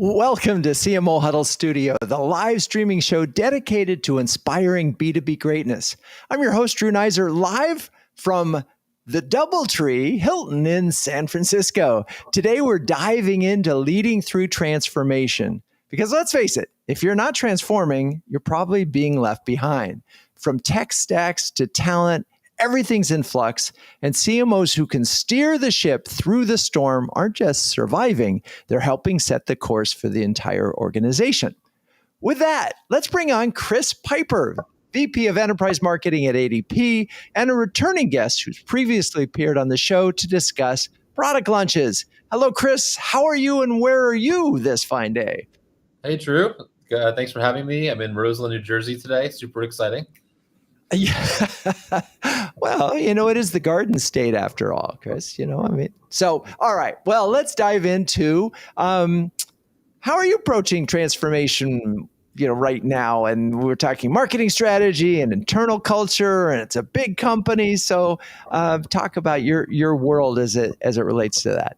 Welcome to CMO Huddles Studio, the live streaming show dedicated to inspiring B2B greatness. I'm your host, Drew Neiser, live from the Doubletree Hilton in San Francisco. Today, we're diving into leading through transformation. Because let's face it, if you're not transforming, you're probably being left behind. From tech stacks to talent, everything's in flux, and CMOs who can steer the ship through the storm aren't just surviving, they're helping set the course for the entire organization. With that, let's bring on Chris Pieper, VP of Enterprise Marketing at ADP, and a returning guest who's previously appeared on the show to discuss product launches. Hello, Chris. How are you and where are you this fine day? Hey, Drew. Thanks for having me. I'm in Roseland, New Jersey today. Super exciting. Yeah. Well, it is the Garden State after all, Chris. So, all right. Well, let's dive into how are you approaching transformation, right now? And we're talking marketing strategy and internal culture, and it's a big company. So, talk about your world as it relates to that.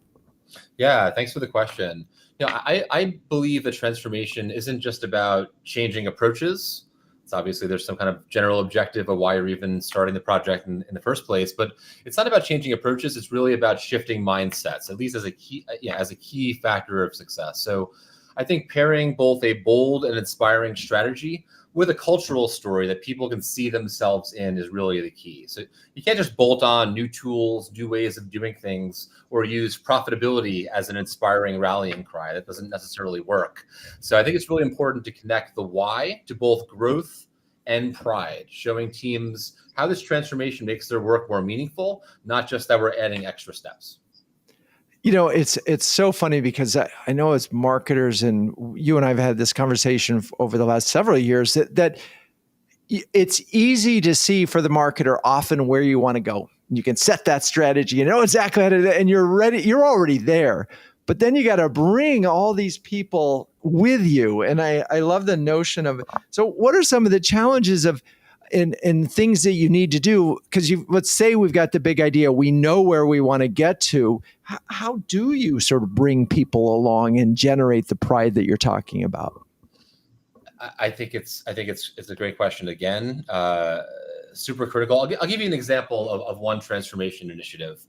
Yeah, thanks for the question. I believe that transformation isn't just about changing approaches. It's obviously there's some kind of general objective of why you're even starting the project in the first place, but it's not about changing approaches. It's really about shifting mindsets, at least as a key factor of success. So I think pairing both a bold and inspiring strategy with a cultural story that people can see themselves in is really the key. So you can't just bolt on new tools, new ways of doing things, or use profitability as an inspiring rallying cry. That doesn't necessarily work. So I think it's really important to connect the why to both growth and pride, showing teams how this transformation makes their work more meaningful, not just that we're adding extra steps. It's so funny because I know as marketers, and you and I have had this conversation over the last several years, that it's easy to see for the marketer often where you want to go. You can set that strategy, you know exactly how to do it, and you're ready. You're already there. But then you got to bring all these people with you. And I love the notion of, so what are some of the challenges of and things that you need to do? Because let's say we've got the big idea, we know where we want to get to. How do you sort of bring people along and generate the pride that you're talking about? I think it's a great question again. Super critical. I'll give you an example of one transformation initiative.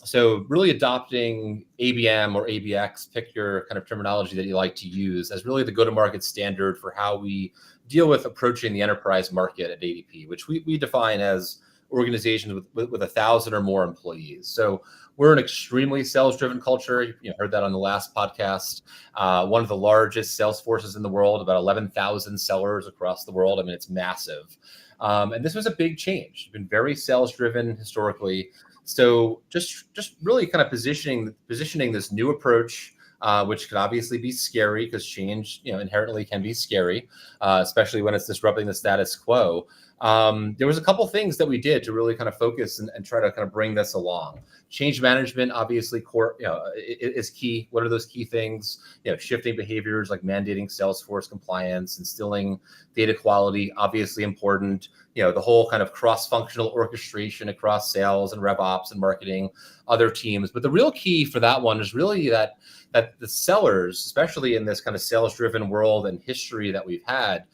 So really adopting ABM or ABX, pick your kind of terminology that you like to use, as really the go-to-market standard for how we deal with approaching the enterprise market at ADP, which we define as organizations with 1,000 or more employees. So we're an extremely sales-driven culture. You heard that on the last podcast. One of the largest sales forces in the world, about 11,000 sellers across the world. I mean, it's massive. And this was a big change. It's been very sales-driven historically. So just really kind of positioning this new approach, which could obviously be scary because change, inherently can be scary, especially when it's disrupting the status quo. There was a couple things that we did to really kind of focus and try to kind of bring this along. Change management, obviously, core, is key. What are those key things? Shifting behaviors like mandating Salesforce compliance, instilling data quality, obviously important. The whole kind of cross-functional orchestration across sales and RevOps and marketing, other teams. But the real key for that one is really that the sellers, especially in this kind of sales-driven world and history that we've had,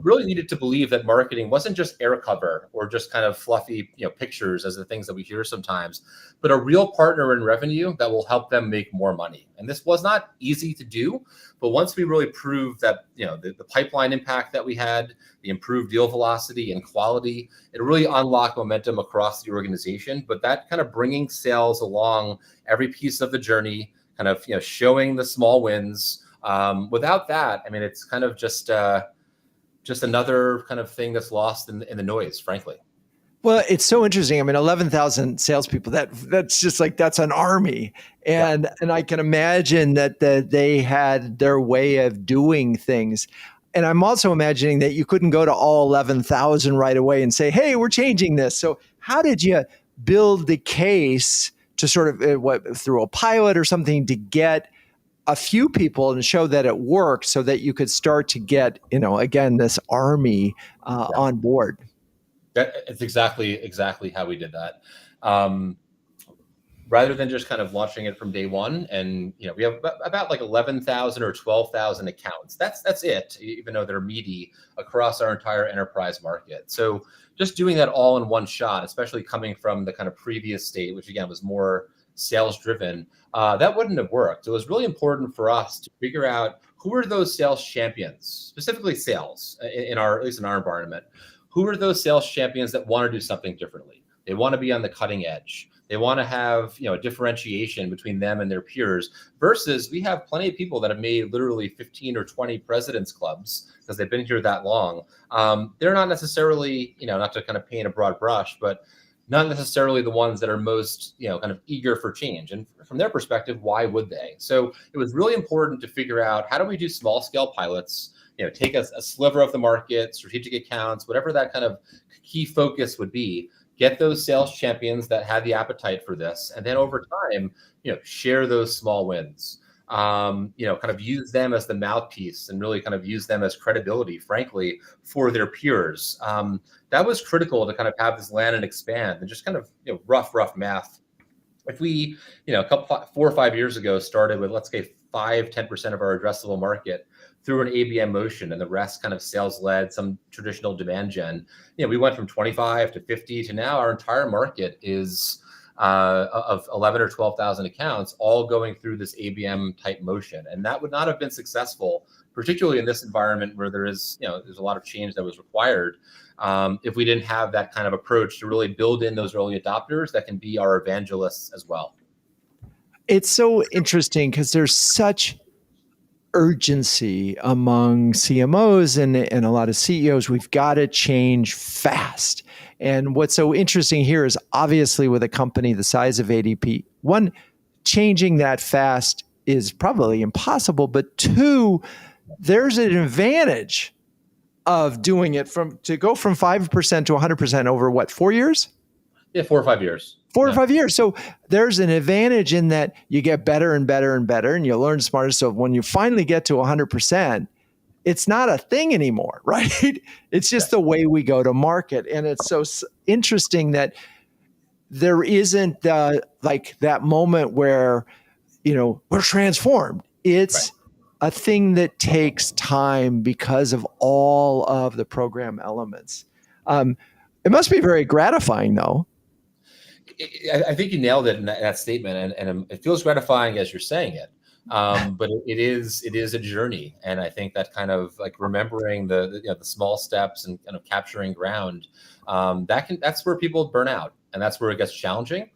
really needed to believe that marketing wasn't just air cover or just kind of fluffy, pictures as the things that we hear sometimes, but a real partner in revenue that will help them make more money. And this was not easy to do, but once we really proved that, the pipeline impact that we had, the improved deal velocity and quality, it really unlocked momentum across the organization. But that kind of bringing sales along every piece of the journey, kind of, showing the small wins. Without that, I mean, it's kind of just another kind of thing that's lost in the noise, frankly. Well, it's so interesting. I mean, 11,000 salespeople, that's just like, that's an army. And I can imagine that they had their way of doing things. And I'm also imagining that you couldn't go to all 11,000 right away and say, hey, we're changing this. So how did you build the case to sort of, through a pilot or something, to get a few people and show that it worked so that you could start to get, again, this army on board? It's exactly how we did that. rather than just kind of launching it from day one. And we have about like 11,000 or 12,000 accounts. That's it, even though they're meaty across our entire enterprise market. So just doing that all in one shot, especially coming from the kind of previous state, which again was more sales driven, that wouldn't have worked. So it was really important for us to figure out who are those sales champions, specifically sales in our, at least in our environment. Who are those sales champions that want to do something differently? They want to be on the cutting edge. They want to have, a differentiation between them and their peers, versus we have plenty of people that have made literally 15 or 20 presidents clubs because they've been here that long. They're not necessarily, not to kind of paint a broad brush, but not necessarily the ones that are most, kind of eager for change. And from their perspective, why would they? So it was really important to figure out, how do we do small scale pilots, take a sliver of the market, strategic accounts, whatever that kind of key focus would be, get those sales champions that had the appetite for this. And then over time, share those small wins, kind of use them as the mouthpiece and really kind of use them as credibility, frankly, for their peers. That was critical to kind of have this land and expand, and just kind of, rough math. If we, 4 or 5 years ago started with, let's say 5-10% of our addressable market through an ABM motion, and the rest kind of sales led, some traditional demand gen, we went from 25 to 50 to now our entire market is of 11 or 12,000 accounts, all going through this ABM type motion. And that would not have been successful, particularly in this environment where there's a lot of change that was required, if we didn't have that kind of approach to really build in those early adopters that can be our evangelists as well. It's so interesting because there's such urgency among CMOs and a lot of CEOs. We've got to change fast. And what's so interesting here is, obviously with a company the size of ADP, one, changing that fast is probably impossible, but two, there's an advantage of doing it to go from 5% to 100% over what, 4 years? Yeah, 4 or 5 years. 4 or 5 years. So there's an advantage in that you get better and better and better, and you learn smarter. So when you finally get to 100%, it's not a thing anymore, right? It's just the way we go to market. And it's so interesting that there isn't like that moment where, we're transformed. It's a thing that takes time because of all of the program elements. It must be very gratifying, though. I think you nailed it in that statement, and it feels gratifying as you're saying it. But it is a journey, and I think that kind of like remembering the small steps and kind of capturing ground, that's where people burn out, and that's where it gets challenging.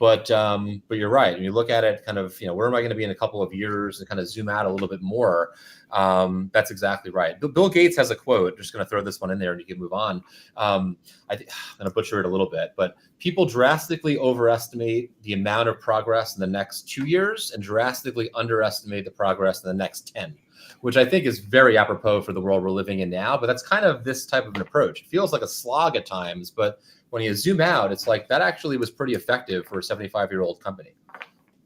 But you're right. When you look at it, kind of, where am I going to be in a couple of years, and kind of zoom out a little bit more. That's exactly right. Bill Gates has a quote. Just going to throw this one in there, and you can move on. I'm going to butcher it a little bit, but people drastically overestimate the amount of progress in the next 2 years and drastically underestimate the progress in the next 10, which I think is very apropos for the world we're living in now. But that's kind of this type of an approach. It feels like a slog at times, but when you zoom out, it's like that actually was pretty effective for a 75-year-old company.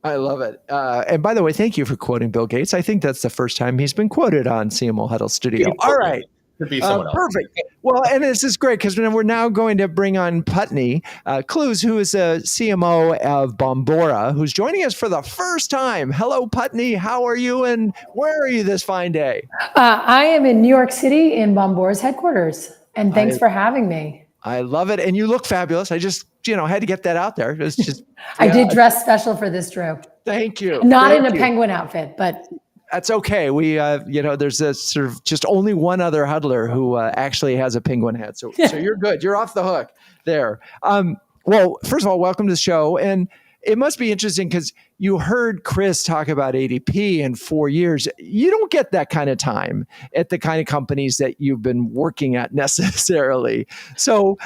I love it. And by the way, thank you for quoting Bill Gates. I think that's the first time he's been quoted on CMO Huddles Studio. All right. Could be someone else. Perfect. Well, and this is great because we're now going to bring on Putney, Cloos, who is a CMO of Bombora, who's joining us for the first time. Hello, Putney. How are you, and where are you this fine day? I am in New York City in Bombora's headquarters, and thanks for having me. I love it. And you look fabulous. I just, had to get that out there. It's just, I did dress special for this, Drew. Thank you. Not in a penguin outfit, but that's okay. We, there's a sort of just only one other huddler who actually has a penguin hat. So you're good. You're off the hook there. Well, first of all, welcome to the show. And it must be interesting because you heard Chris talk about ADP in 4 years. You don't get that kind of time at the kind of companies that you've been working at necessarily. So,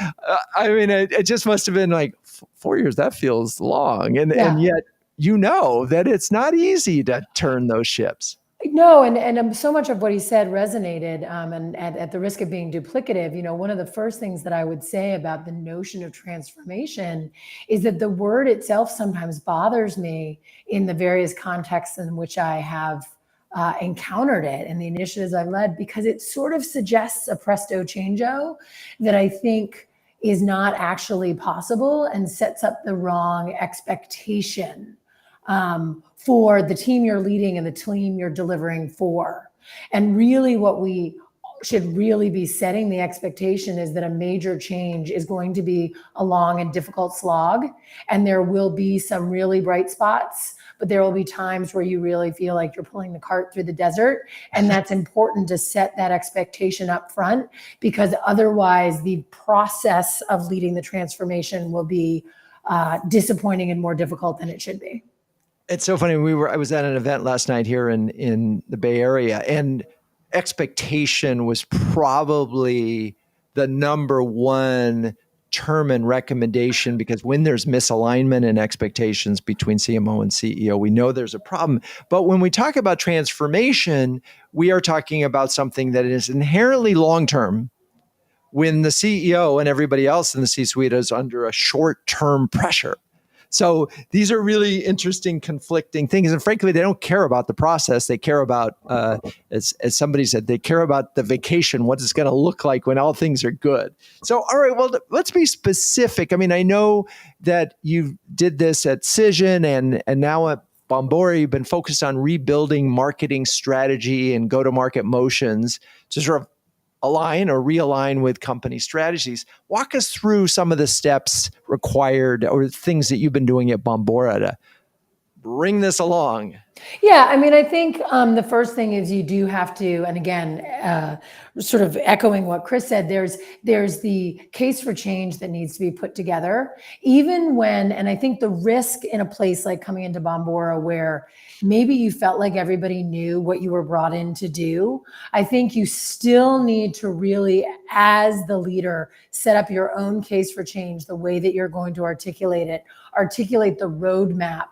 it just must have been like 4 years. That feels long. And yet, that it's not easy to turn those ships. No, and so much of what he said resonated, and at the risk of being duplicative, one of the first things that I would say about the notion of transformation is that the word itself sometimes bothers me in the various contexts in which I have encountered it and the initiatives I've led, because it sort of suggests a presto changeo that I think is not actually possible and sets up the wrong expectation for the team you're leading and the team you're delivering for. And really what we should really be setting the expectation is that a major change is going to be a long and difficult slog, and there will be some really bright spots, but there will be times where you really feel like you're pulling the cart through the desert. And that's important to set that expectation up front, because otherwise the process of leading the transformation will be disappointing and more difficult than it should be. It's so funny. I was at an event last night here in the Bay Area, and expectation was probably the number one term and recommendation, because when there's misalignment in expectations between CMO and CEO, we know there's a problem. But when we talk about transformation, we are talking about something that is inherently long-term, when the CEO and everybody else in the C-suite is under a short-term pressure. So these are really interesting, conflicting things. And frankly, they don't care about the process. They care about, as somebody said, they care about the vacation, what it's going to look like when all things are good. So, all right, well, let's be specific. I mean, I know that you did this at Cision and now at Bombora. You've been focused on rebuilding marketing strategy and go-to-market motions to sort of align or realign with company strategies. Walk us through some of the steps required or things that you've been doing at Bombora to bring this along. Yeah, I mean, I think the first thing is you do have to, and again, sort of echoing what Chris said, there's the case for change that needs to be put together, even when, and I think the risk in a place like coming into Bombora where maybe you felt like everybody knew what you were brought in to do, I think you still need to really, as the leader, set up your own case for change, the way that you're going to articulate it, articulate the roadmap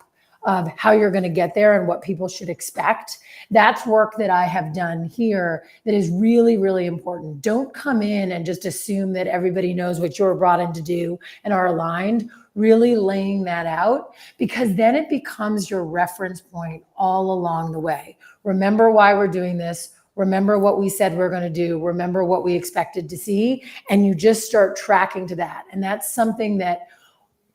of how you're going to get there and what people should expect. That's work that I have done here that is really, really important. Don't come in and just assume that everybody knows what you're brought in to do and are aligned. Really laying that out, because then it becomes your reference point all along the way. Remember why we're doing this. Remember what we said we're going to do. Remember what we expected to see. And you just start tracking to that. And that's something that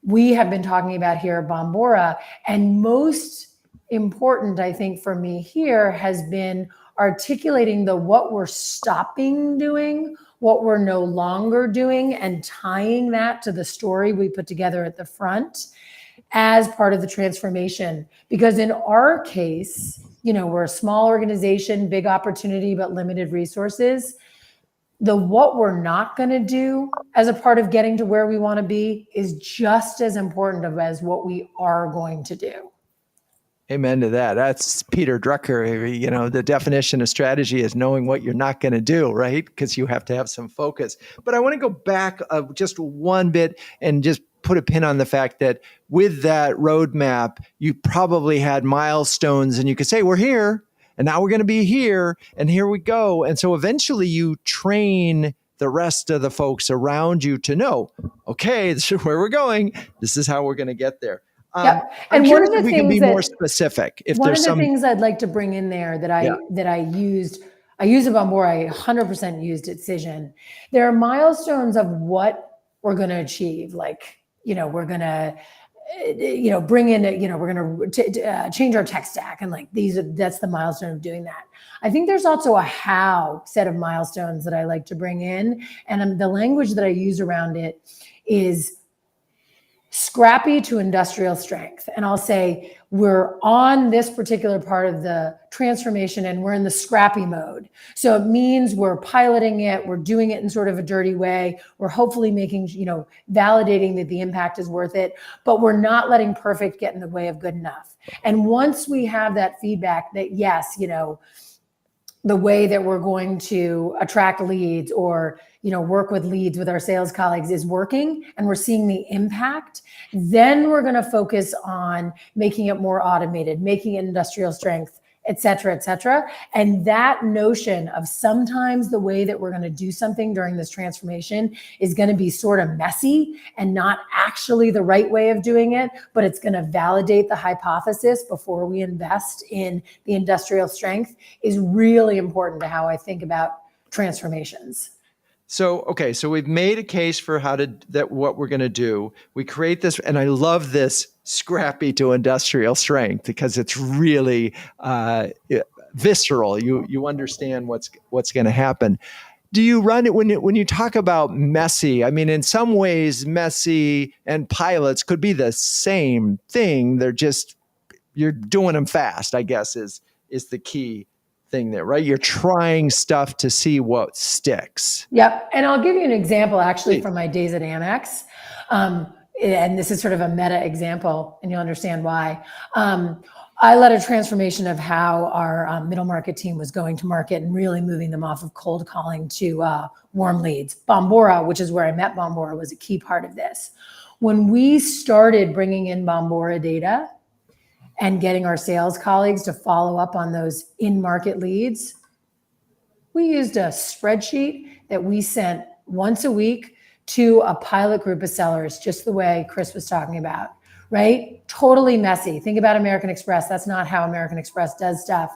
we have been talking about here at Bombora. And most important, I think, for me here has been articulating what we're stopping doing, what we're no longer doing, and tying that to the story we put together at the front as part of the transformation. Because in our case, we're a small organization, big opportunity, but limited resources. What we're not going to do as a part of getting to where we want to be is just as important as what we are going to do. Amen to that. That's Peter Drucker. The definition of strategy is knowing what you're not going to do, right? Because you have to have some focus. But I want to go back just one bit and just put a pin on the fact that with that roadmap, you probably had milestones and you could say, we're here. And now we're going to be here, and here we go. And so eventually you train the rest of the folks around you to know, okay, this is where we're going. This is how we're going to get there. Yep. And one of the we things can be more specific. If one there's of the things I'd like to bring in there that I use at Bombora, I 100% used at Cision. There are milestones of what we're going to achieve. Like, we're going to bring in, we're going to change our tech stack. And that's the milestone of doing that. I think there's also a how set of milestones that I like to bring in. And the language that I use around it is scrappy to industrial strength. And I'll say, we're on this particular part of the transformation and we're in the scrappy mode. So it means we're piloting it, we're doing it in sort of a dirty way. We're hopefully making, validating that the impact is worth it, but we're not letting perfect get in the way of good enough. And once we have that feedback that yes, the way that we're going to attract leads or work with leads with our sales colleagues is working and we're seeing the impact, then we're going to focus on making it more automated, making it industrial strength, et cetera, et cetera. And that notion of sometimes the way that we're going to do something during this transformation is going to be sort of messy and not actually the right way of doing it, but it's going to validate the hypothesis before we invest in the industrial strength is really important to how I think about transformations. So we've made a case for what we're going to do. We create this, and I love this scrappy to industrial strength because it's really visceral. You understand what's going to happen. Do you run it when you talk about messy? I mean, in some ways, messy and pilots could be the same thing. You're doing them fast, I guess, is the key thing there, right? You're trying stuff to see what sticks. Yep. And I'll give you an example actually from my days at Amex. And this is sort of a meta example, and you'll understand why. I led a transformation of how our middle market team was going to market and really moving them off of cold calling to warm leads. Bombora, which is where I met Bombora, was a key part of this. When we started bringing in Bombora data and getting our sales colleagues to follow up on those in-market leads, we used a spreadsheet that we sent once a week to a pilot group of sellers, just the way Chris was talking about, right? Totally messy. Think about American Express. That's not how American Express does stuff.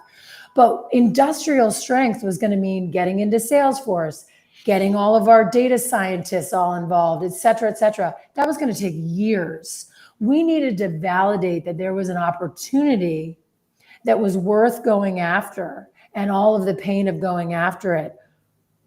But industrial strength was going to mean getting into Salesforce, getting all of our data scientists all involved, et cetera, et cetera. That was going to take years. We needed to validate that there was an opportunity that was worth going after and all of the pain of going after it.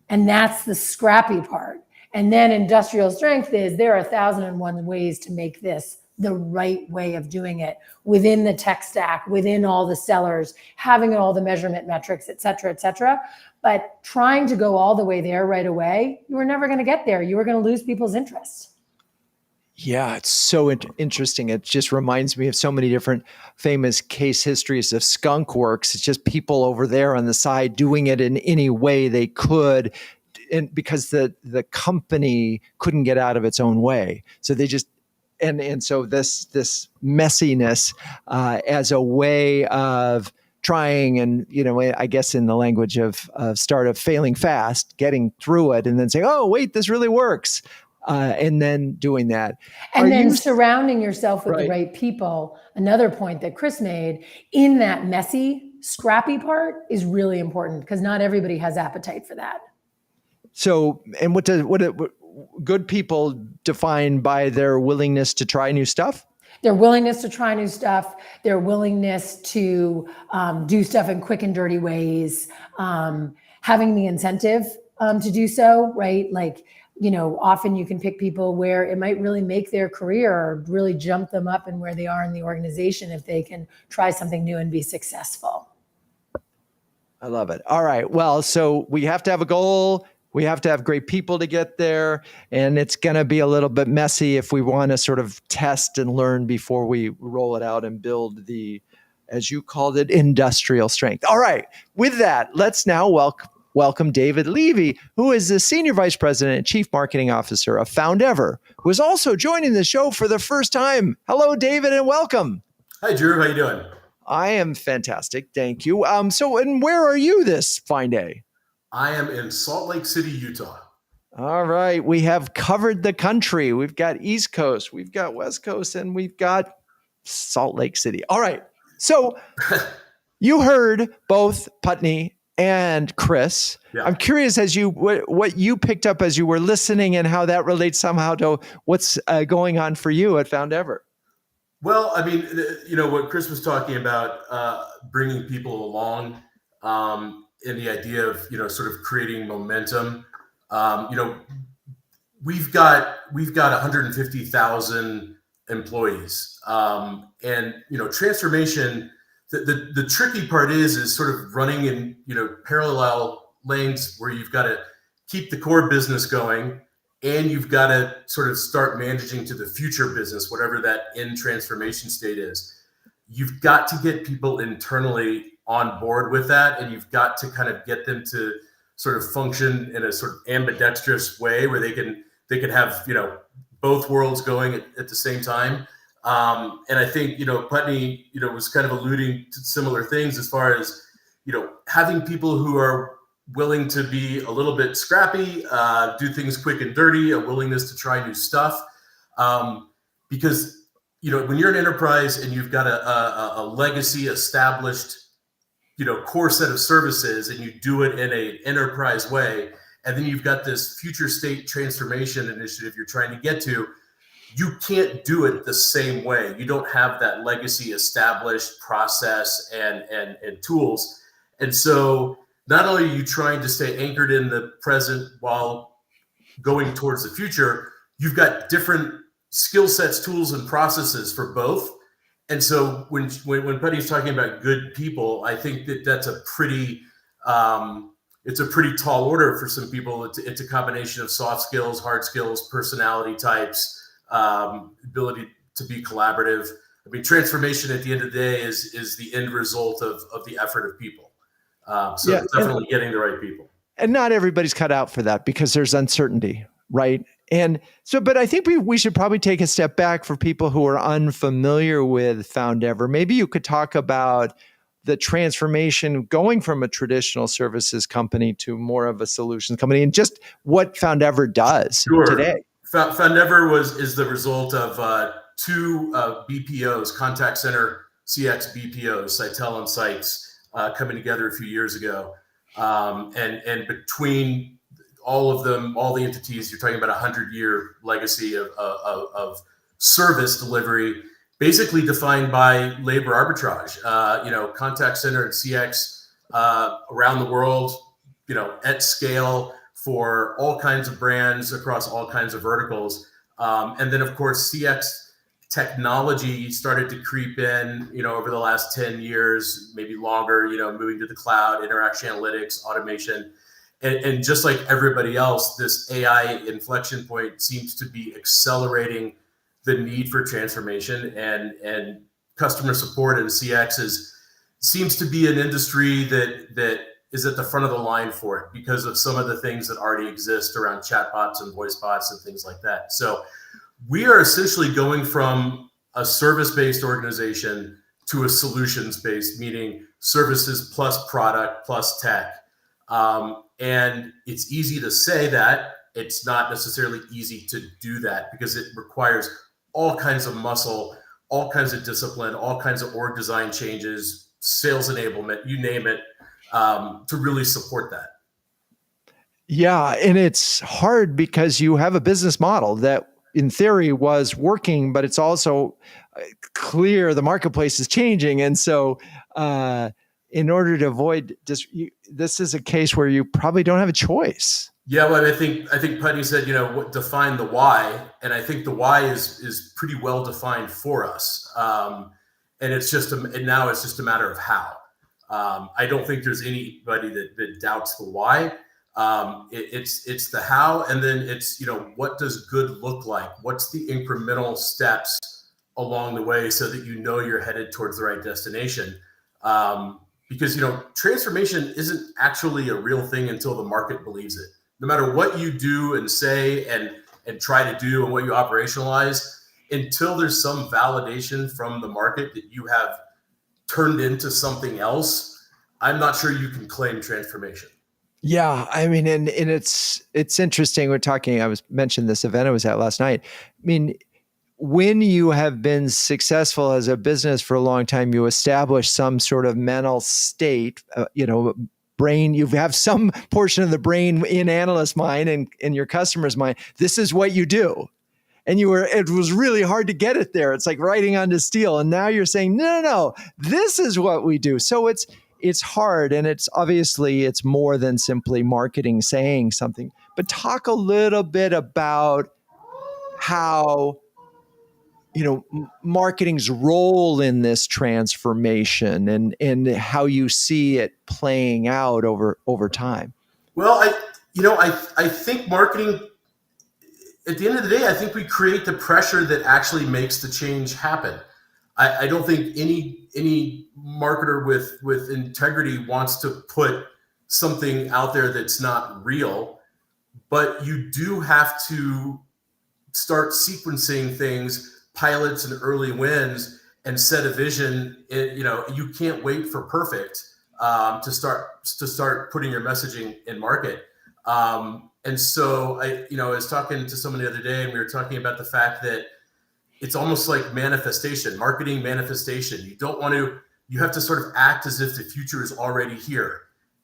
And that's the scrappy part. And then industrial strength is there are 1,001 ways to make this the right way of doing it within the tech stack, within all the sellers, having all the measurement metrics, et cetera, et cetera. But trying to go all the way there right away, you were never going to get there. You were going to lose people's interest. Yeah, it's so interesting. It just reminds me of so many different famous case histories of skunk works. It's just people over there on the side doing it in any way they could, and because the company couldn't get out of its own way. So they just and so this messiness as a way of trying, and I guess in the language of startup, failing fast, getting through it, and then saying, "Oh, wait, this really works." And then doing that. And then surrounding yourself with the right people. Another point that Chris made in that messy, scrappy part is really important because not everybody has appetite for that. So, and what good people define by their willingness to try new stuff? Their willingness to try new stuff, their willingness to do stuff in quick and dirty ways, having the incentive to do so, right? Like, often you can pick people where it might really make their career or really jump them up in where they are in the organization if they can try something new and be successful. I love it. All right. Well, so we have to have a goal. We have to have great people to get there. And it's going to be a little bit messy if we want to sort of test and learn before we roll it out and build the, as you called it, industrial strength. All right. With that, let's now welcome David Levy, who is the Senior Vice President and Chief Marketing Officer of Foundever, who is also joining the show for the first time. Hello, David, and welcome. Hi, Drew. How you doing? I am fantastic. Thank you. And where are you this fine day? I am in Salt Lake City, Utah. All right. We have covered the country. We've got East Coast, we've got West Coast, and we've got Salt Lake City. All right. So you heard both Putney and Chris. Yeah. I'm curious what you picked up as you were listening and how that relates somehow to what's going on for you at Foundever. Well, I mean, what Chris was talking about, bringing people along, and the idea of, sort of creating momentum. We've got 150,000 employees, and transformation. The tricky part is sort of running in parallel lanes where you've got to keep the core business going and you've got to sort of start managing to the future business, whatever that end transformation state is. You've got to get people internally on board with that, and you've got to kind of get them to sort of function in a sort of ambidextrous way where they can have both worlds going at the same time. And I think, Putney, was kind of alluding to similar things as far as, having people who are willing to be a little bit scrappy, do things quick and dirty, a willingness to try new stuff. Because, when you're an enterprise and you've got a legacy established, core set of services and you do it in an enterprise way, and then you've got this future state transformation initiative you're trying to get to, you can't do it the same way. You don't have that legacy established process and tools. And so not only are you trying to stay anchored in the present while going towards the future, you've got different skill sets, tools, and processes for both. And so when Putney's talking about good people, I think that that's a pretty it's a pretty tall order for some people. It's a combination of soft skills, hard skills, personality types, ability to be collaborative. I mean, transformation at the end of the day is the end result of the effort of people. So yeah, definitely getting the right people. And not everybody's cut out for that because there's uncertainty, right? And so, but I think we should probably take a step back for people who are unfamiliar with Foundever. Maybe you could talk about the transformation going from a traditional services company to more of a solutions company and just what Foundever does today. Foundever is the result of two BPOs, contact center CX BPOs, Sitel and Sites, coming together a few years ago. And between all of them, all the entities, you're talking about 100-year legacy of service delivery, basically defined by labor arbitrage. Contact center and CX around the world, at scale for all kinds of brands across all kinds of verticals. And then, of course, CX technology started to creep in, over the last 10 years, maybe longer, moving to the cloud, interaction analytics, automation. And just like everybody else, this AI inflection point seems to be accelerating the need for transformation, and customer support and CX seems to be an industry that is at the front of the line for it because of some of the things that already exist around chatbots and voice bots and things like that. So we are essentially going from a service-based organization to a solutions-based, meaning services plus product plus tech. And it's easy to say that. It's not necessarily easy to do that because it requires all kinds of muscle, all kinds of discipline, all kinds of org design changes, sales enablement, you name it, to really support that. Yeah, and it's hard because you have a business model that in theory was working, but it's also clear the marketplace is changing. And so in order to avoid this is a case where you probably don't have a choice. Yeah, well, I think Putney said, define the why, and I think the why is pretty well defined for us, and it's just now it's just a matter of how. I don't think there's anybody that doubts the why. It's the how, and then it's what does good look like? What's the incremental steps along the way so that you're headed towards the right destination? Because transformation isn't actually a real thing until the market believes it. No matter what you do and say and try to do and what you operationalize, until there's some validation from the market that you have turned into something else, I'm not sure you can claim transformation. Yeah, I mean, and it's interesting. I mentioned this event I was at last night. I mean, when you have been successful as a business for a long time, you establish some sort of mental state, brain, you have some portion of the brain in analyst mind and in your customer's mind. This is what you do. And it was really hard to get it there. It's like writing onto steel. And now you're saying, no, this is what we do. So it's hard. And it's more than simply marketing saying something, but talk a little bit about how, marketing's role in this transformation and how you see it playing out over time. Well, I think marketing, at the end of the day, I think we create the pressure that actually makes the change happen. I don't think any marketer with integrity wants to put something out there that's not real, but you do have to start sequencing things, pilots and early wins, and set a vision. You can't wait for perfect to start putting your messaging in market. And so I was talking to someone the other day, and we were talking about the fact that it's almost like marketing manifestation. You have to sort of act as if the future is already here.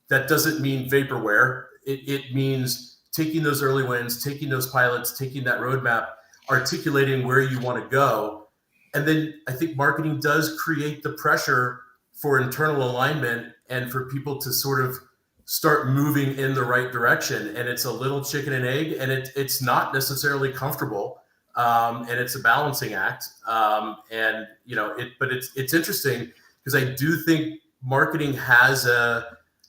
That doesn't mean vaporware. It means taking those early wins, taking those pilots, taking that roadmap, articulating where you want to go. And then I think marketing does create the pressure for internal alignment and for people to sort of start moving in the right direction. And it's a little chicken and egg, and it's not necessarily comfortable. And it's a balancing act. And but it's interesting because I do think marketing has an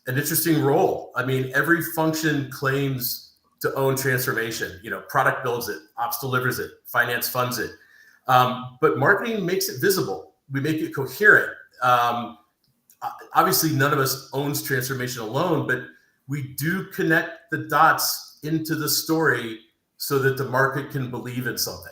interesting role. I mean, every function claims to own transformation. Product builds it, ops delivers it, finance funds it. But marketing makes it visible. We make it coherent. Obviously, none of us owns transformation alone, but we do connect the dots into the story so that the market can believe in something.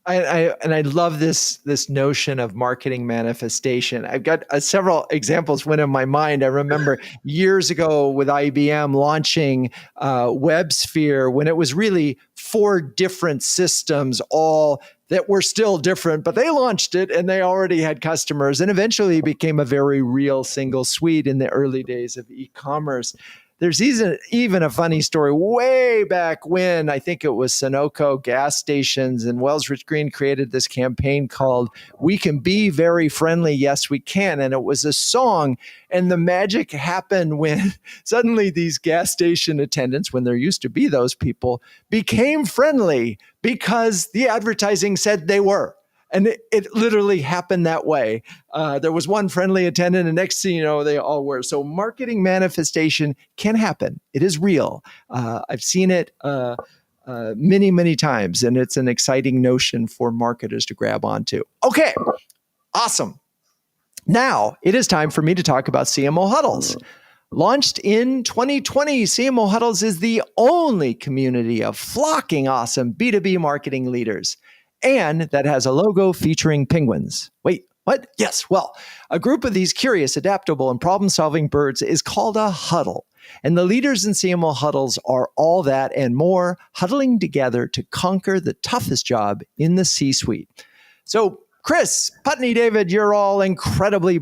I love this notion of marketing manifestation. I've got several examples went in my mind. I remember years ago with IBM launching WebSphere when it was really 4 different systems, all that were still different, but they launched it and they already had customers, and eventually became a very real single suite in the early days of e-commerce. There's even a funny story way back when, I think it was Sunoco gas stations, and Wells Rich Green created this campaign called "We Can Be Very Friendly, Yes We Can." And it was a song. And the magic happened when suddenly these gas station attendants, when there used to be those people, became friendly because the advertising said they were. And it literally happened that way. There was one friendly attendant, and next thing you know, they all were. So marketing manifestation can happen. It is real. I've seen it many, many times, and it's an exciting notion for marketers to grab onto. Okay, awesome. Now it is time for me to talk about CMO Huddles. Launched in 2020, CMO Huddles is the only community of flocking awesome B2B marketing leaders, and that has a logo featuring penguins. Wait, what? Yes, well, a group of these curious, adaptable, and problem-solving birds is called a huddle. And the leaders in CMO Huddles are all that and more, huddling together to conquer the toughest job in the C-suite. So, Chris, Putney, David, you're all incredibly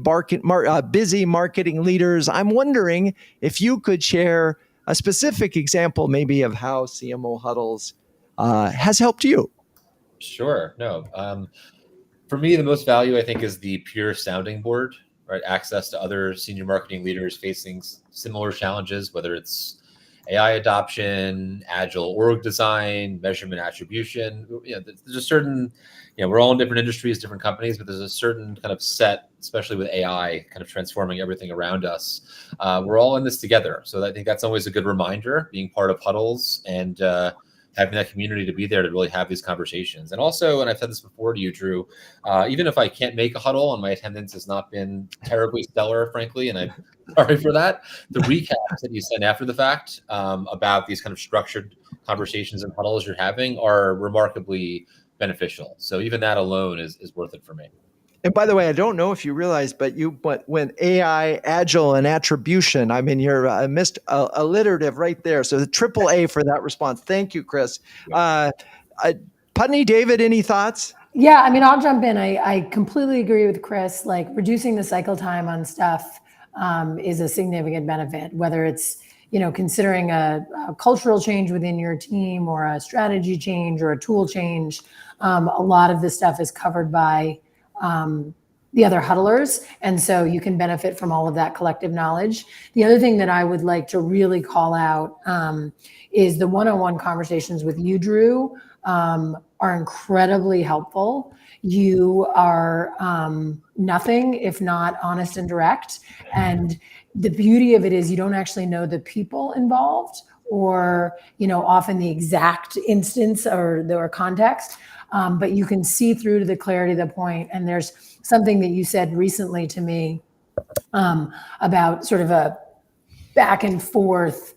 busy marketing leaders. I'm wondering if you could share a specific example maybe of how CMO Huddles has helped you. Sure. No. For me, the most value, I think, is the pure sounding board, right? Access to other senior marketing leaders facing similar challenges, whether it's AI adoption, agile org design, measurement attribution. There's a certain, we're all in different industries, different companies, but there's a certain kind of set, especially with AI kind of transforming everything around us. We're all in this together. So I think that's always a good reminder, being part of Huddles and having that community to be there to really have these conversations. And also, and I've said this before to you, Drew, even if I can't make a huddle and my attendance has not been terribly stellar, frankly, and I'm sorry for that, the recaps that you send after the fact about these kind of structured conversations and huddles you're having are remarkably beneficial. So even that alone is worth it for me. And by the way, I don't know if you realize, but when AI, agile, and attribution, I mean, you're alliterative right there. So the triple A for that response. Thank you, Chris. Putney, David, any thoughts? Yeah, I mean, I'll jump in. I completely agree with Chris. Like, reducing the cycle time on stuff is a significant benefit, whether it's, considering a cultural change within your team or a strategy change or a tool change. A lot of this stuff is covered by the other huddlers. And so you can benefit from all of that collective knowledge. The other thing that I would like to really call out is the one-on-one conversations with you, Drew, are incredibly helpful. You are nothing if not honest and direct. And the beauty of it is you don't actually know the people involved or, often the exact instance or context. But you can see through to the clarity of the point. And there's something that you said recently to me about sort of a back and forth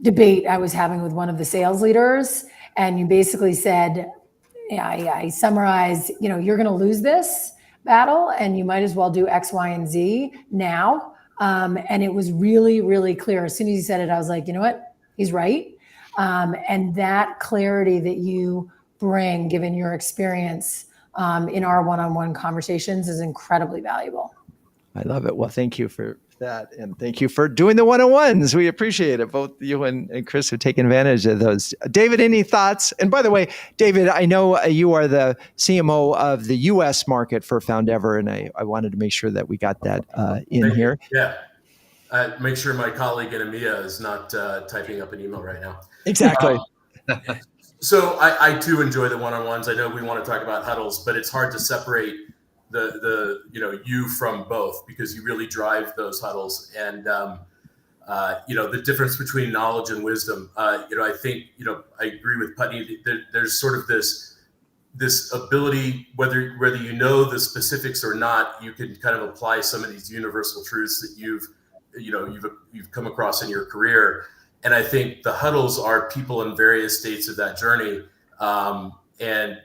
debate I was having with one of the sales leaders. And you basically said, I summarized, you're going to lose this battle and you might as well do X, Y, and Z now. And it was really, really clear. As soon as you said it, I was like, you know what? He's right. And that clarity that you bring, given your experience in our one-on-one conversations, is incredibly valuable. I love it. Well, thank you for that. And thank you for doing the one-on-ones. We appreciate it. Both you and Chris have taken advantage of those. David, any thoughts? And by the way, David, I know you are the CMO of the US market for Foundever, and I wanted to make sure that we got that in Thank here. you. Yeah. Make sure my colleague in EMEA is not typing up an email right now. Exactly. So I too enjoy the one-on-ones. I know we want to talk about huddles, but it's hard to separate the you from both, because you really drive those huddles. And the difference between knowledge and wisdom. I think I agree with Putney. There's sort of this ability, whether you know the specifics or not, you can kind of apply some of these universal truths that you've come across in your career. And I think the huddles are people in various states of that journey. And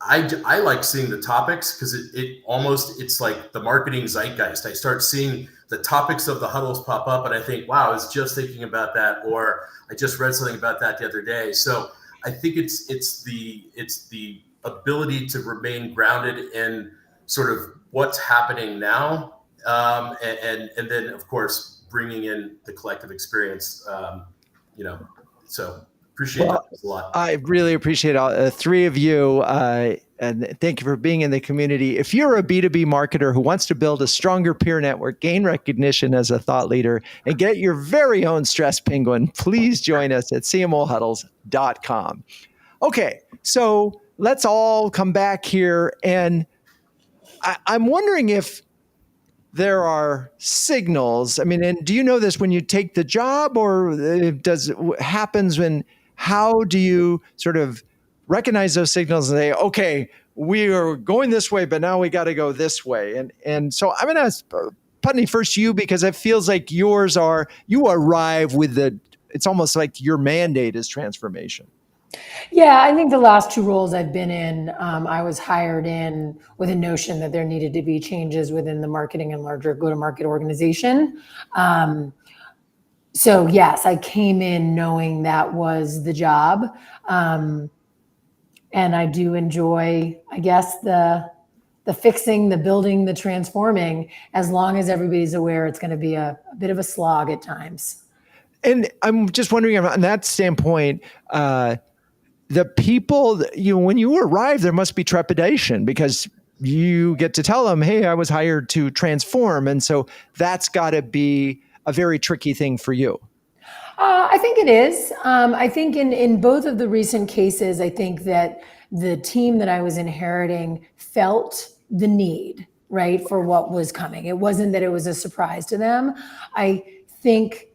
I like seeing the topics, because it's like the marketing zeitgeist. I start seeing the topics of the huddles pop up, and I think, wow, I was just thinking about that, or I just read something about that the other day. So I think it's the ability to remain grounded in sort of what's happening now. And then of course bringing in the collective experience, so appreciate that a lot. I really appreciate all three of you, and thank you for being in the community. If you're a B2B marketer who wants to build a stronger peer network, gain recognition as a thought leader, and get your very own stress penguin, please join us at cmohuddles.com. Okay, so let's all come back here, and I'm wondering if there are signals. I mean, and do you know this when you take the job, or does it happens when? How do you sort of recognize those signals and say, okay, we are going this way, but now we got to go this way? And so I'm going to ask Putney first, you, because it feels like you arrive with it's almost like your mandate is transformation. Yeah, I think the last two roles I've been in, I was hired in with a notion that there needed to be changes within the marketing and larger go-to-market organization. So yes, I came in knowing that was the job. And I do enjoy, I guess, the fixing, the building, the transforming, as long as everybody's aware it's going to be a bit of a slog at times. And I'm just wondering, on that standpoint, the people, when you arrive, there must be trepidation, because you get to tell them, hey, I was hired to transform. And so that's got to be a very tricky thing for you. I think it is. I think in both of the recent cases, I think that the team that I was inheriting felt the need, right, for what was coming. It wasn't that it was a surprise to them. I think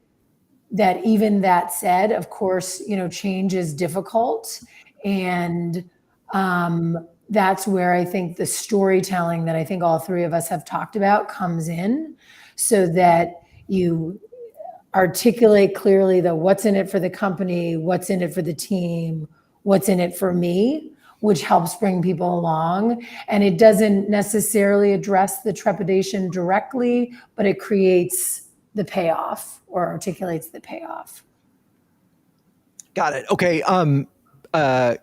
that even that said, of course, change is difficult. And that's where I think the storytelling that I think all three of us have talked about comes in, so that you articulate clearly the what's in it for the company, what's in it for the team, what's in it for me, which helps bring people along. And it doesn't necessarily address the trepidation directly, but it creates the payoff, or articulates the payoff. Got it. Okay.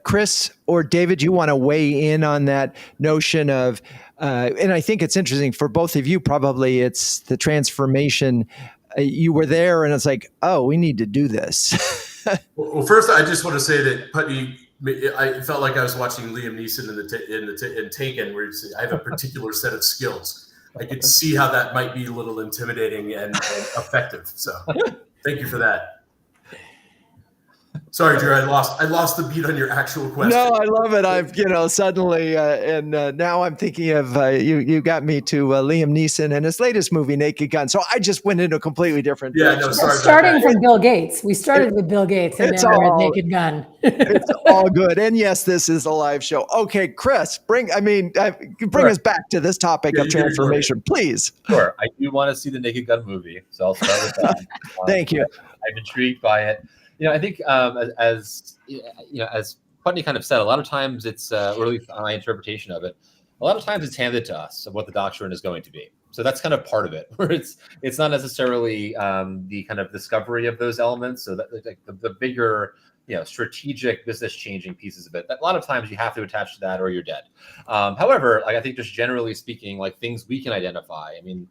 Chris or David, you want to weigh in on that notion of, and I think it's interesting for both of you, probably it's the transformation. You were there and it's like, oh, we need to do this. Well, first, I just want to say that Putney, I felt like I was watching Liam Neeson in Taken, where I have a particular set of skills. I could see how that might be a little intimidating and effective. So thank you for that. Sorry, Drew, I lost the beat on your actual question. No, I love it. I've, suddenly, and now I'm thinking of, you got me to Liam Neeson and his latest movie, Naked Gun. So I just went into a completely different direction. No, sorry. Starting from Bill Gates. We started with Bill Gates and then we're at Naked Gun. It's all good. And yes, this is a live show. Okay, Chris, bring us back to this topic of transformation, please. Sure. I do want to see the Naked Gun movie, so I'll start with that. Thank you. I'm intrigued by it. I think as Putney kind of said, a lot of times it's, or at least my interpretation of it, a lot of times it's handed to us of what the doctrine is going to be. So that's kind of part of it, where it's not necessarily the kind of discovery of those elements. So that like the bigger, strategic business changing pieces of it, that a lot of times you have to attach to that or you're dead. However, I think just generally speaking, like things we can identify. I mean,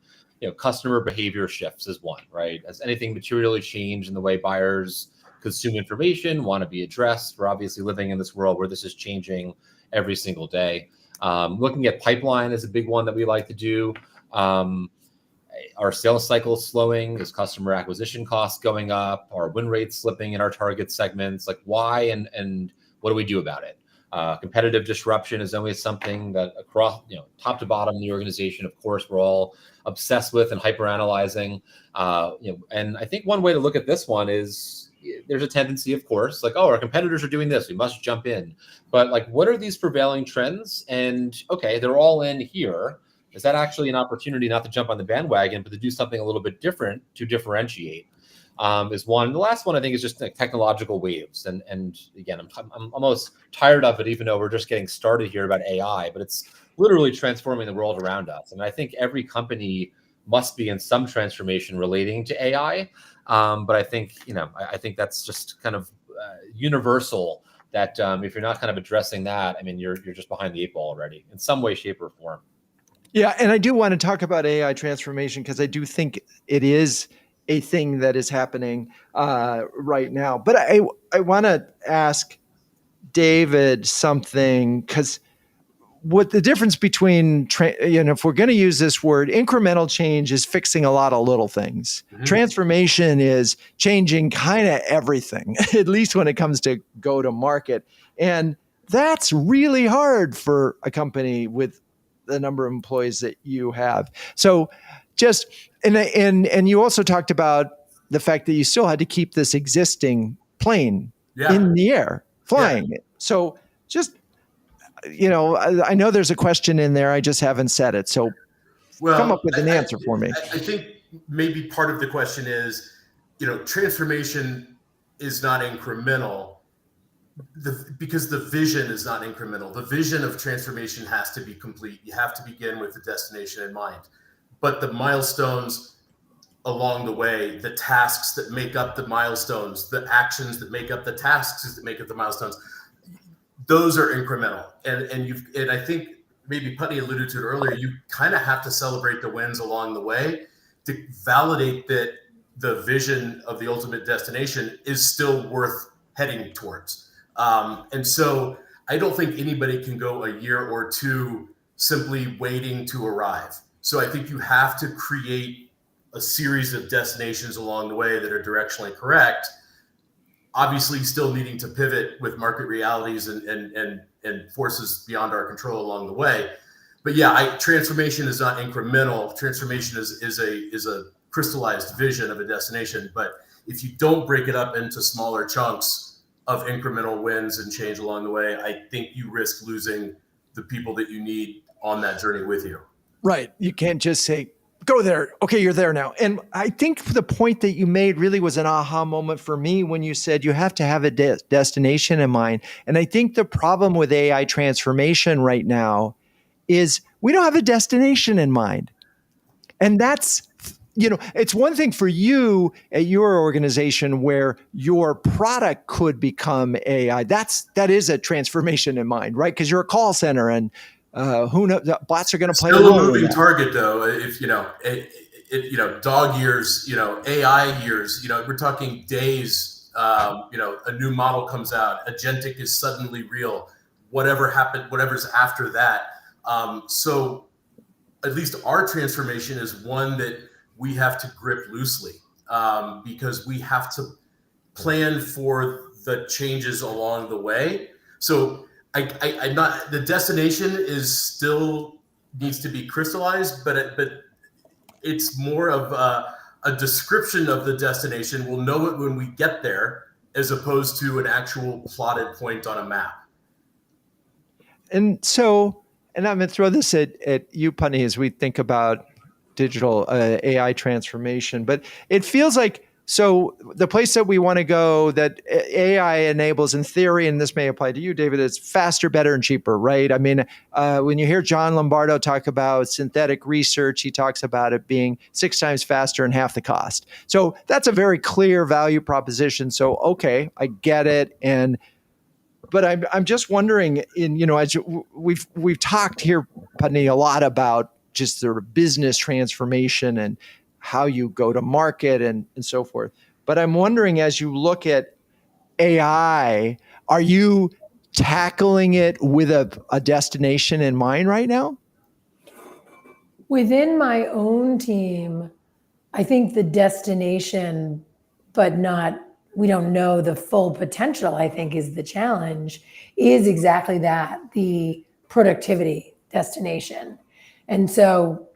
customer behavior shifts is one, right? As anything materially change in the way buyers consume information, want to be addressed. We're obviously living in this world where this is changing every single day. Looking at pipeline is a big one that we like to do. Our sales cycle slowing? Is customer acquisition costs going up? Are win rates slipping in our target segments? Like why and what do we do about it? Competitive disruption is always something that across, top to bottom in the organization, of course, we're all obsessed with and hyper-analyzing. And I think one way to look at this one is there's a tendency, of course, like, oh, our competitors are doing this, we must jump in. But like, what are these prevailing trends? And okay, they're all in here. Is that actually an opportunity not to jump on the bandwagon, but to do something a little bit different to differentiate? Is one. The last one I think is just like technological waves, and again, I'm almost tired of it, even though we're just getting started here about AI. But it's literally transforming the world around us, and I think every company must be in some transformation relating to AI. But I think I think that's just kind of universal. That if you're not kind of addressing that, I mean, you're just behind the eight ball already in some way, shape, or form. Yeah, and I do want to talk about AI transformation because I do think it is a thing that is happening right now. But I want to ask David something, because what the difference between, if we're going to use this word, incremental change is fixing a lot of little things. Mm-hmm. Transformation is changing kind of everything, at least when it comes to go to market. And that's really hard for a company with the number of employees that you have. So just, and you also talked about the fact that you still had to keep this existing plane in the air flying. Yeah. So just, I know there's a question in there. I just haven't said it. So come up with an answer for me. I think maybe part of the question is, transformation is not incremental because the vision is not incremental. The vision of transformation has to be complete. You have to begin with the destination in mind. But the milestones along the way, the tasks that make up the milestones, the actions that make up the tasks that make up the milestones, those are incremental. And I think maybe Putney alluded to it earlier, you kind of have to celebrate the wins along the way to validate that the vision of the ultimate destination is still worth heading towards. And so I don't think anybody can go a year or two simply waiting to arrive. So I think you have to create a series of destinations along the way that are directionally correct, obviously still needing to pivot with market realities and forces beyond our control along the way. But yeah, transformation is not incremental. Transformation is a crystallized vision of a destination. But if you don't break it up into smaller chunks of incremental wins and change along the way, I think you risk losing the people that you need on that journey with you. Right. You can't just say, go there. Okay, you're there now. And I think the point that you made really was an aha moment for me when you said you have to have a destination in mind. And I think the problem with AI transformation right now is we don't have a destination in mind. And that's, it's one thing for you at your organization where your product could become AI. That is a transformation in mind, right? Because you're a call center and who knows? Bots are going to play still a moving target, though. If dog years, AI years, we're talking days. A new model comes out, agentic is suddenly real. Whatever happened, whatever's after that. So, at least our transformation is one that we have to grip loosely because we have to plan for the changes along the way. So. I'm not. The destination is still needs to be crystallized, but it's more of a description of the destination. We'll know it when we get there, as opposed to an actual plotted point on a map. And so, and I'm going to throw this at you, Putney, as we think about digital AI transformation. But it feels like. So the place that we want to go that AI enables in theory, and this may apply to you, David, is faster, better, and cheaper, right? I mean, when you hear John Lombardo talk about synthetic research, he talks about it being 6 times faster and half the cost. So that's a very clear value proposition. So, okay, I get it. But I'm just wondering, as we've talked here, Putney, a lot about just sort of business transformation and how you go to market and so forth. But I'm wondering, as you look at AI, are you tackling it with a destination in mind right now? Within my own team, I think the destination, but not, we don't know the full potential, I think is the challenge, is exactly that, the productivity destination. And so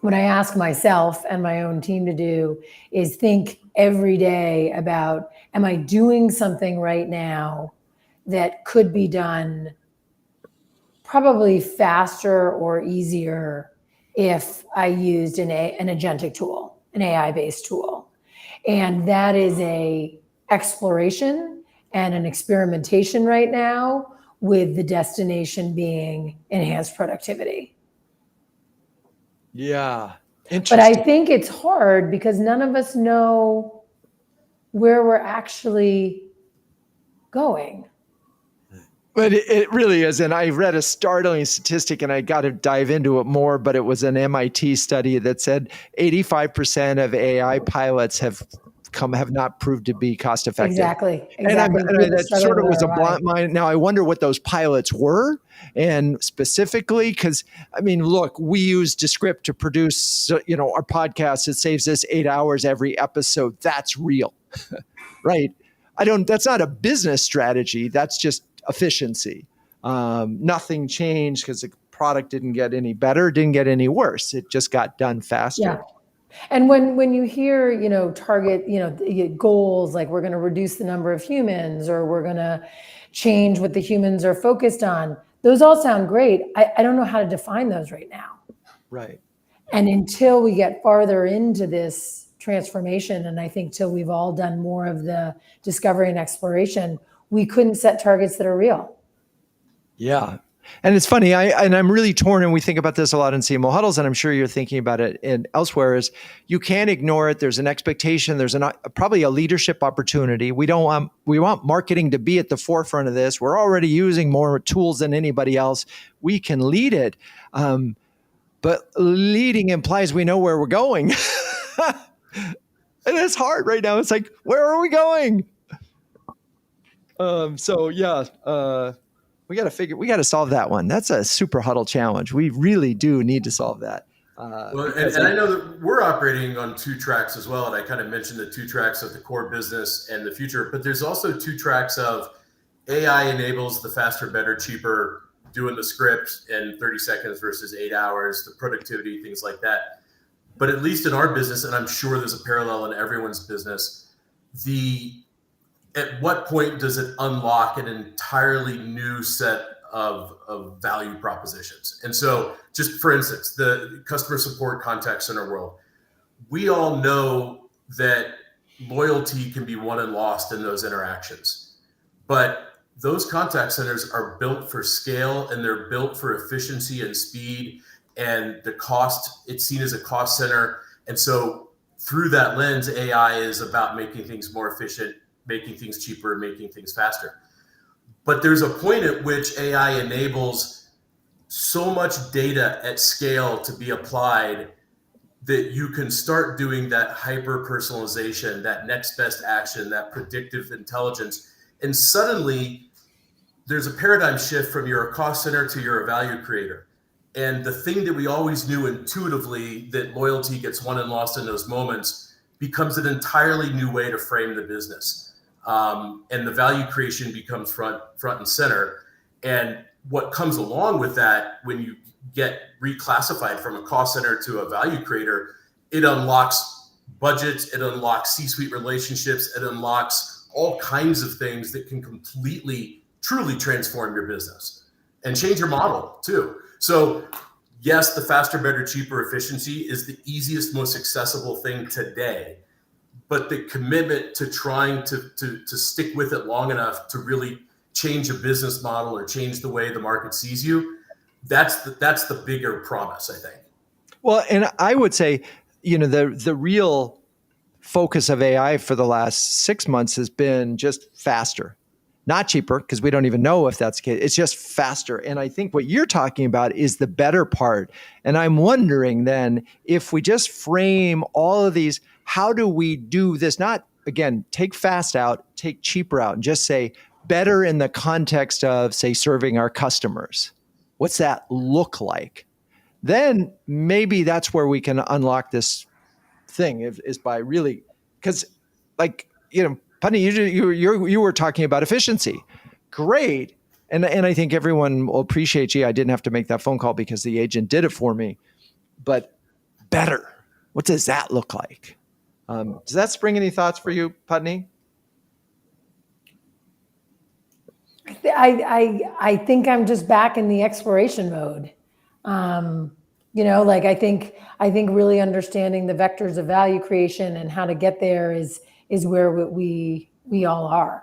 what I ask myself and my own team to do is think every day about, am I doing something right now that could be done probably faster or easier if I used an agentic tool, an AI-based tool. And that is a exploration and an experimentation right now, with the destination being enhanced productivity. Yeah. But I think it's hard because none of us know where we're actually going. But it really is. And I read a startling statistic, and I got to dive into it more, but it was an MIT study that said 85% of AI pilots have not proved to be cost effective. Exactly. And that sort of was a blunt mind. Now I wonder what those pilots were, and specifically, because I mean, look, we use Descript to produce, our podcast. It saves us 8 hours every episode. That's real, right? That's not a business strategy. That's just efficiency. Nothing changed because the product didn't get any better, didn't get any worse. It just got done faster. Yeah. And when you hear, target, goals, like we're going to reduce the number of humans, or we're going to change what the humans are focused on, those all sound great. I don't know how to define those right now. Right. And until we get farther into this transformation, and I think till we've all done more of the discovery and exploration, we couldn't set targets that are real. Yeah. And it's funny, I'm really torn, and we think about this a lot in CMO Huddles, and I'm sure you're thinking about it elsewhere, is you can't ignore it. There's an expectation. There's probably a leadership opportunity. We want marketing to be at the forefront of this. We're already using more tools than anybody else. We can lead it. But leading implies we know where we're going. And it's hard right now. It's like, where are we going? We got to solve that one. That's a super huddle challenge. We really do need to solve that. And I know that we're operating on two tracks as well. And I kind of mentioned the two tracks of the core business and the future, but there's also two tracks of AI enables the faster, better, cheaper, doing the script in 30 seconds versus 8 hours, the productivity, things like that. But at least in our business, and I'm sure there's a parallel in everyone's business, at what point does it unlock an entirely new set of value propositions? And so, just for instance, the customer support contact center world, we all know that loyalty can be won and lost in those interactions. But those contact centers are built for scale, and they're built for efficiency and speed, and the cost, it's seen as a cost center. And so through that lens, AI is about making things more efficient, making things cheaper, making things faster. But there's a point at which AI enables so much data at scale to be applied that you can start doing that hyper personalization, that next best action, that predictive intelligence. And suddenly there's a paradigm shift from you're a cost center to you're a value creator. And the thing that we always knew intuitively, that loyalty gets won and lost in those moments, becomes an entirely new way to frame the business. And the value creation becomes front and center. And what comes along with that, when you get reclassified from a cost center to a value creator, it unlocks budgets, it unlocks C-suite relationships, it unlocks all kinds of things that can completely, truly transform your business and change your model too. So yes, the faster, better, cheaper efficiency is the easiest, most accessible thing today. But the commitment to trying to stick with it long enough to really change a business model or change the way the market sees you, that's the bigger promise, I think. Well, and I would say, the real focus of AI for the last 6 months has been just faster. not cheaper, because we don't even know if that's the case. It's just faster. And I think what you're talking about is the better part. And I'm wondering then, if we just frame all of these, how do we do this? Not, again, take fast out, take cheaper out, and just say better in the context of, say, serving our customers. What's that look like? Then maybe that's where we can unlock this thing, is by really, because like, Putney, you were talking about efficiency. Great. And I think everyone will appreciate, I didn't have to make that phone call because the agent did it for me. But better, what does that look like? Does that spring any thoughts for you, Putney? I think I'm just back in the exploration mode. Like I think really understanding the vectors of value creation and how to get there is where we all are.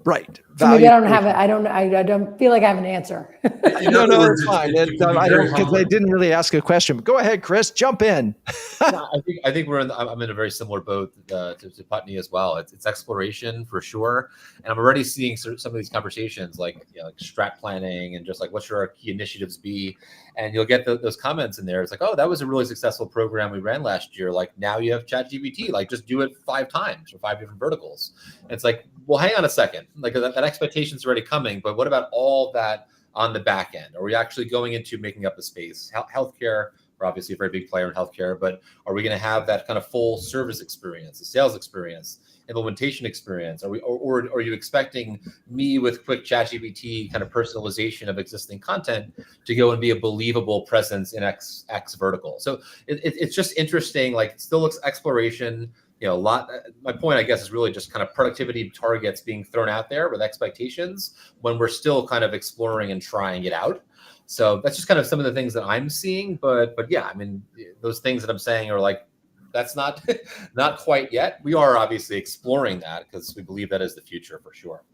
Right. So maybe I don't have it. I don't feel like I have an answer. No, it's fine. Because I didn't really ask a question. But go ahead, Chris, jump in. No, I think I'm in a very similar boat to Putney as well. It's exploration for sure, and I'm already seeing some of these conversations like strat planning and just like what should our key initiatives be, and you'll get those comments in there. It's like, oh, that was a really successful program we ran last year. Like now you have ChatGPT. Like just do it 5 times or 5 different verticals. And it's like, well, hang on a second. Like that expectation's already coming, but what about all that on the back end? Are we actually going into making up the space? Healthcare, we're obviously a very big player in healthcare, but are we going to have that kind of full service experience, the sales experience, implementation experience? Or are you expecting me with quick ChatGPT kind of personalization of existing content to go and be a believable presence in X vertical? So it's just interesting. Like it still looks exploration. A lot. My point, I guess, is really just kind of productivity targets being thrown out there with expectations when we're still kind of exploring and trying it out. So that's just kind of some of the things that I'm seeing. But yeah, I mean, those things that I'm saying are like, that's not quite yet. We are obviously exploring that because we believe that is the future for sure.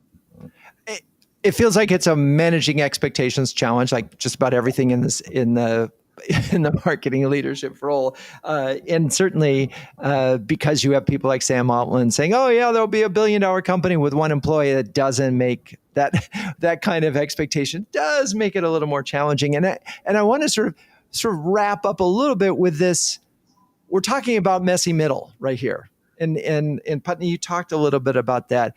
It feels like it's a managing expectations challenge, like just about everything in the marketing leadership role. And certainly because you have people like Sam Altman saying, oh yeah, there'll be $1 billion company with 1 employee, that doesn't make that kind of expectation, does make it a little more challenging. And I want to sort of wrap up a little bit with this. We're talking about messy middle right here. And Putney, you talked a little bit about that.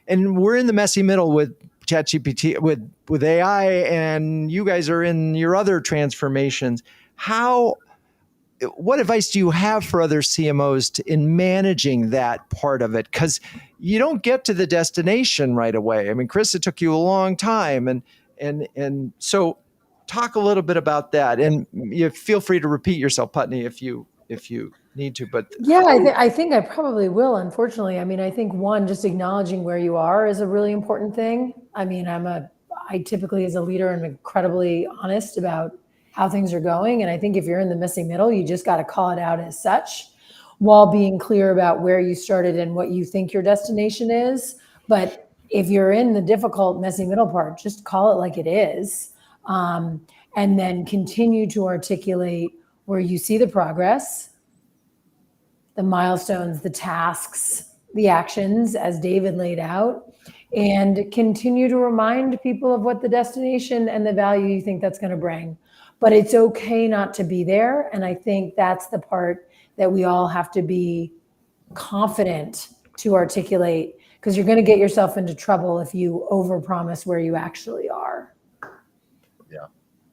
And we're in the messy middle with ChatGPT, with AI, and you guys are in your other transformations. What advice do you have for other CMOs in managing that part of it? Because you don't get to the destination right away. I mean, Chris, it took you a long time, and so talk a little bit about that. And you feel free to repeat yourself, Putney, if you need to. But yeah, I think I probably will. Unfortunately, I mean, I think one, just acknowledging where you are is a really important thing. I mean, I typically as a leader am incredibly honest about how things are going. And I think if you're in the messy middle, you just got to call it out as such, while being clear about where you started and what you think your destination is. But if you're in the difficult messy middle part, just call it like it is, and then continue to articulate where you see the progress, the milestones, the tasks, the actions as David laid out, and continue to remind people of what the destination and the value you think that's going to bring. But it's okay not to be there. And I think that's the part that we all have to be confident to articulate, because you're going to get yourself into trouble if you overpromise where you actually are.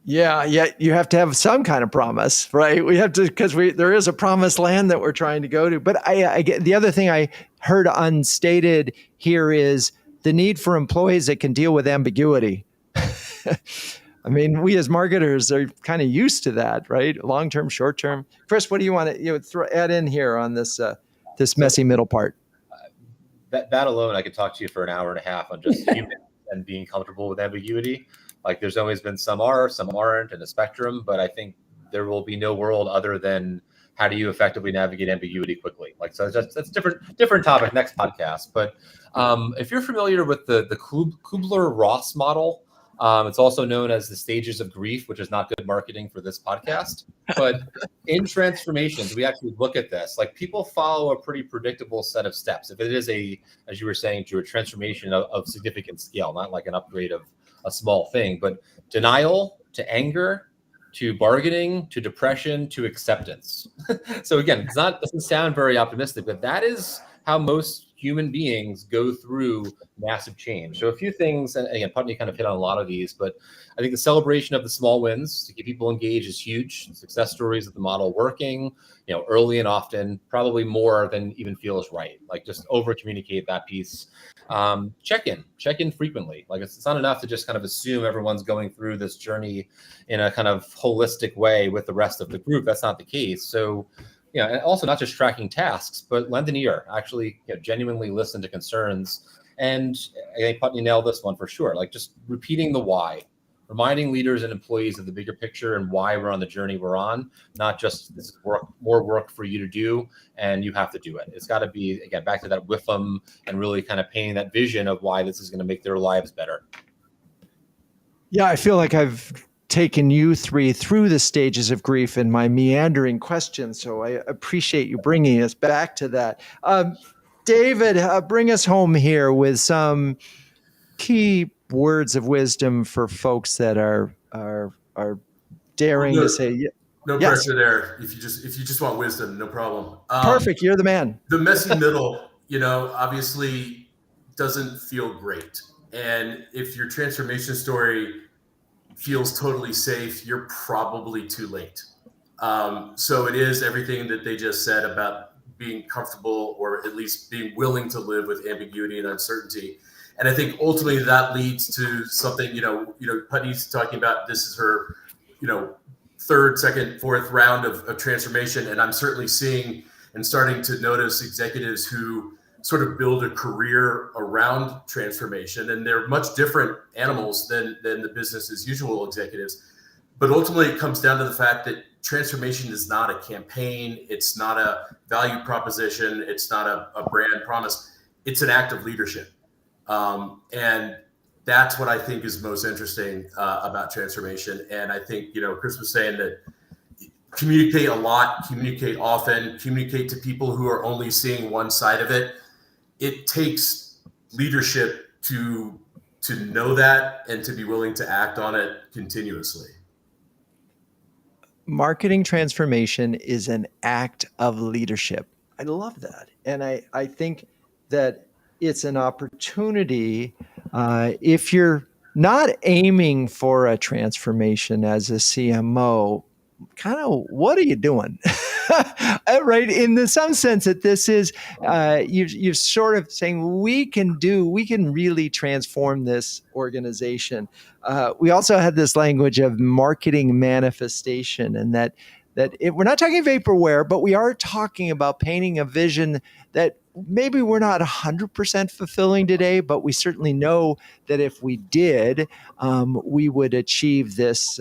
Yeah, you have to have some kind of promise, right? We have to, because there is a promised land that we're trying to go to. But I get the other thing I heard unstated here is the need for employees that can deal with ambiguity. I mean, we as marketers are kind of used to that, right? Long-term, short-term. Chris, what do you want to add in here on this messy middle part? That alone, I could talk to you for an hour and a half on just human and being comfortable with ambiguity. Like there's always been some are, some aren't, and a spectrum, but I think there will be no world other than how do you effectively navigate ambiguity quickly? Like, so that's different topic, next podcast. But if you're familiar with the Kubler-Ross model, it's also known as the stages of grief, which is not good good marketing for this podcast. But in transformations, we actually look at this. Like, people follow a pretty predictable set of steps. If it is as you were saying, to a transformation of significant scale, not like an upgrade of a small thing, but denial to anger, to bargaining, to depression, to acceptance. So again, doesn't sound very optimistic, but that is how most human beings go through massive change. So a few things, and again, Putney kind of hit on a lot of these, but I think the celebration of the small wins to keep people engaged is huge. Success stories of the model working, early and often, probably more than even feels right. Like, just over communicate that piece. Check in frequently. Like, it's not enough to just kind of assume everyone's going through this journey in a kind of holistic way with the rest of the group. That's not the case. So, and also not just tracking tasks, but lend an ear, actually, genuinely listen to concerns. And I think Putney nailed this one for sure. Like, just repeating the why, reminding leaders and employees of the bigger picture and why we're on the journey we're on, not just this is more work for you to do and you have to do it. It's got to be, again, back to that with them and really kind of painting that vision of why this is going to make their lives better. Yeah, I feel like I've taken you three through the stages of grief in my meandering questions, so I appreciate you bringing us back to that. David, bring us home here with some key words of wisdom for folks that are daring to say, no yes. pressure there. If you just want wisdom, no problem. Perfect, you're the man. The messy middle, obviously doesn't feel great, and if your transformation story feels totally safe, you're probably too late. So it is everything that they just said about being comfortable, or at least being willing to live with ambiguity and uncertainty. And I think ultimately that leads to something, Putney's talking about, this is her, third, second, fourth round of transformation. And I'm certainly seeing and starting to notice executives who sort of build a career around transformation, and they're much different animals than the business as usual executives. But ultimately it comes down to the fact that transformation is not a campaign. It's not a value proposition. It's not a brand promise. It's an act of leadership. And that's what I think is most interesting about transformation. And I think, Chris was saying that communicate a lot, communicate often, communicate to people who are only seeing one side of it. It takes leadership to know that and to be willing to act on it continuously. Marketing transformation is an act of leadership. I love that. And I think that it's an opportunity, if you're not aiming for a transformation as a CMO, kind of what are you doing? Right? In some sense that this is, you're sort of saying we can really transform this organization. We also had this language of marketing manifestation, and that we're not talking vaporware, but we are talking about painting a vision that maybe we're not 100% fulfilling today, but we certainly know that if we did, we would achieve this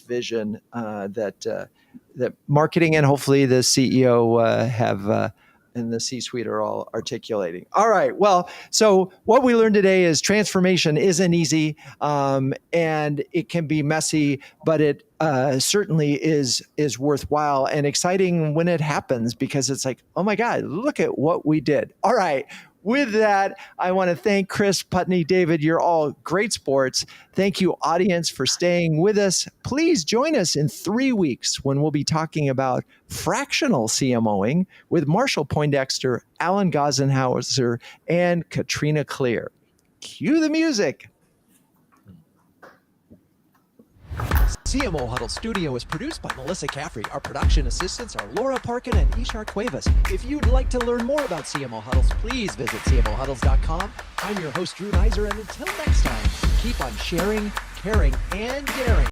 vision that marketing and hopefully the CEO have and the C-suite are all articulating. All right. Well, so what we learned today is transformation isn't easy, and it can be messy, but it certainly is worthwhile and exciting when it happens, because it's like, oh my God, look at what we did. All right. With that, I want to thank Chris, Putney, David. You're all great sports. Thank you, audience, for staying with us. Please join us in 3 weeks when we'll be talking about fractional CMOing with Marshall Poindexter, Alan Gosenhauser, and Katrina Clear. Cue the music. CMO Huddles Studio is produced by Melissa Caffrey. Our production assistants are Laura Parkin and Ishar Cuevas. If you'd like to learn more about CMO Huddles, please visit CMOHuddles.com. I'm your host, Drew Neiser, and until next time, keep on sharing, caring, and daring.